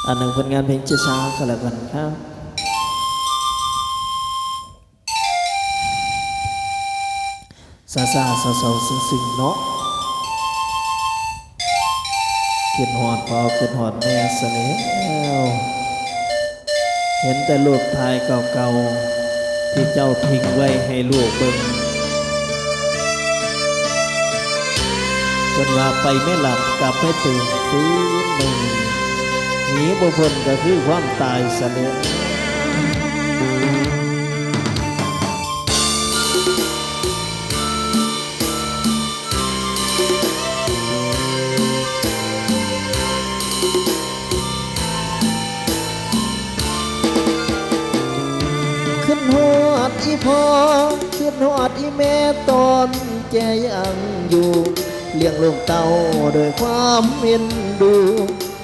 อันหนึ่งผลงานเพลงช้าๆก็แล้วกันครับซาซาเศร้าๆซึ้งๆเนาะขึ้นหอดพอขึ้นหอดแม่เสน่ห์เห็นแต่รูปถ่ายเก่าๆที่เจ้าทิ้งไว้ให้ลูกเบิ่งจนว่าไปไม่หลับกลับให้ตื่นฟื้นหนึ่งหนีบ่พ้นก็คือความตายเสน่ห์ขึ้นหอดอีพ่อขึ้นหอดอีแม่ตอนแกยังอยู่เลี้ยงลูกเต้าโดยความเอ็นดู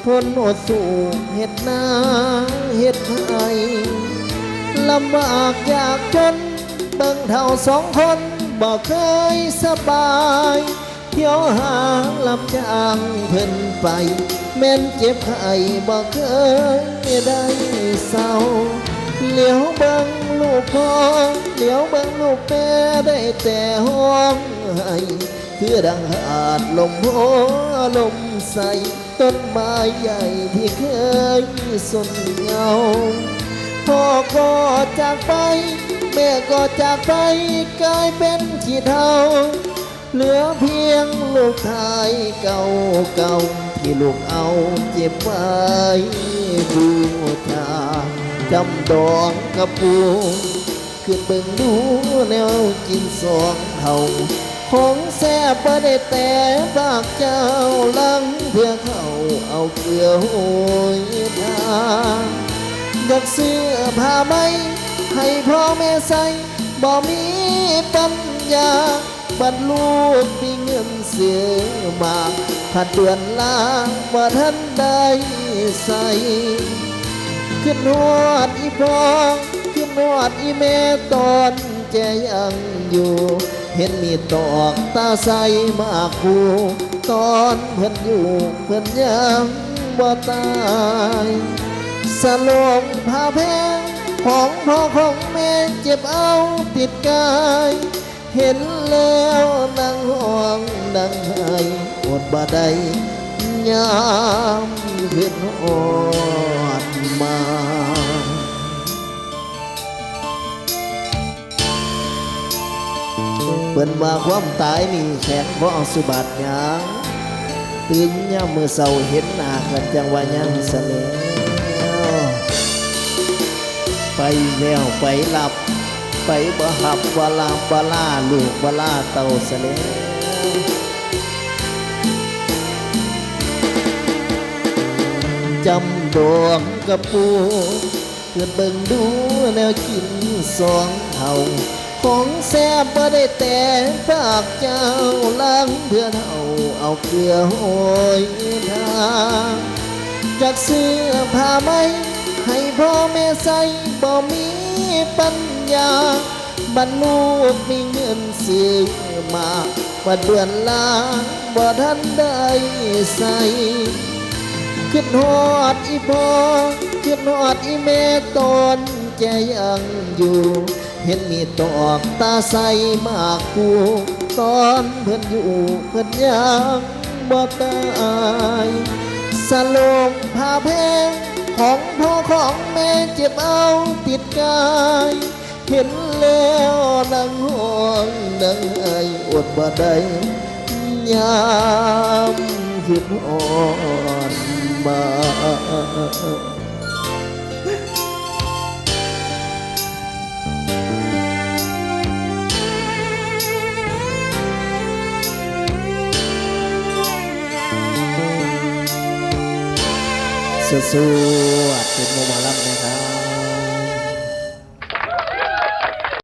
ทนอดสู้เฮ็ดนาเฮ็ดไห้ลำบากยากจนเบิ่งเท่าสองคนบ่เคยสบายเที่ยวหาลำจ้างเพิ่นไปแม่นเจ็บไข้บ่เคยได้เศร้าเหลียวเบิ่งลูกพ่อเหลียวเบิ่งลูกแม่ได้แต่ห้องไห้คือดังหาดลมโหลมใส่ต้นไม้ใหญ่ที่เคยสนเงาพ่อก็จากไปแม่ก็จากไปกลายเป็นขี้เถ้าเหลือเพียงลูกชายเก่าที่ลูกเอาเก็บไว้บูชาจำดองกับปูขึ้นเบิ่งดูแนวกินสองเท่าของแซ่บบ่ได้แต่ปากเจ้าลังเพื่อเขาเอาเกลือโหยทาอยากซื้อผ้าไหมให้พ่อแม่ใส่บ่มีปัญญาบัดลูกมีเงินเสียมาผัดเดือนลาบ่ทันได้ใส่ขึ้นหอดอีพ่อขึ้นหอดอีแม่ตอนแกยังอยู่เห็นมีตอกตาใสมากคูตอนเพิ่นอยู่เพิ่นยังบ่ตายสลงผ้าแพงของพ่อของแม่เจ็บเอาติดกายเห็นแล้วนั่งห้องนั่งไห้อดบ่ได้ยามขึ้นหอดมาเปิ้นว่าความตายนี่แข็งเพราะเอาสุบัติหยังตื่นยามมื้อเช้าเห็นหน้ากันจังว่ายังเสน่ห์ไปแล้วไปหลับไปบ่หับบ่ลาบ่ลาลูกบ่ลาเต้าเสน่ห์จำดวงกับปูเกิดเบิ่งดูแนวกินสองเท่าของแซ่บบ่ได้แต่ปากเจ้าล้างเพื่อเอาเกลือโหยทาอยากซื้อผ้าไหมให้พ่อแม่ใส่บ่มีปัญญาบัดลูกมีเงินซื้อมาบัดเดือนลาบ่ทันได้ใส่ขึ้นหอดอีพ่อขึ้นหอดอีแม่ตอนแกยังอยู่เห็นมีตอกตาใสมากกูตอนเพิ่นอยู่เพิ่นยังบ่ตายสลงผ้าแพงของพ่อของแม่เจ็บเอาติดกายเห็นแล้วนั่งห้องนั่งไห้อดบ่ได้ยามขึ้นอ่อนมาสู้ๆเป็นโมมาลัมนะครับ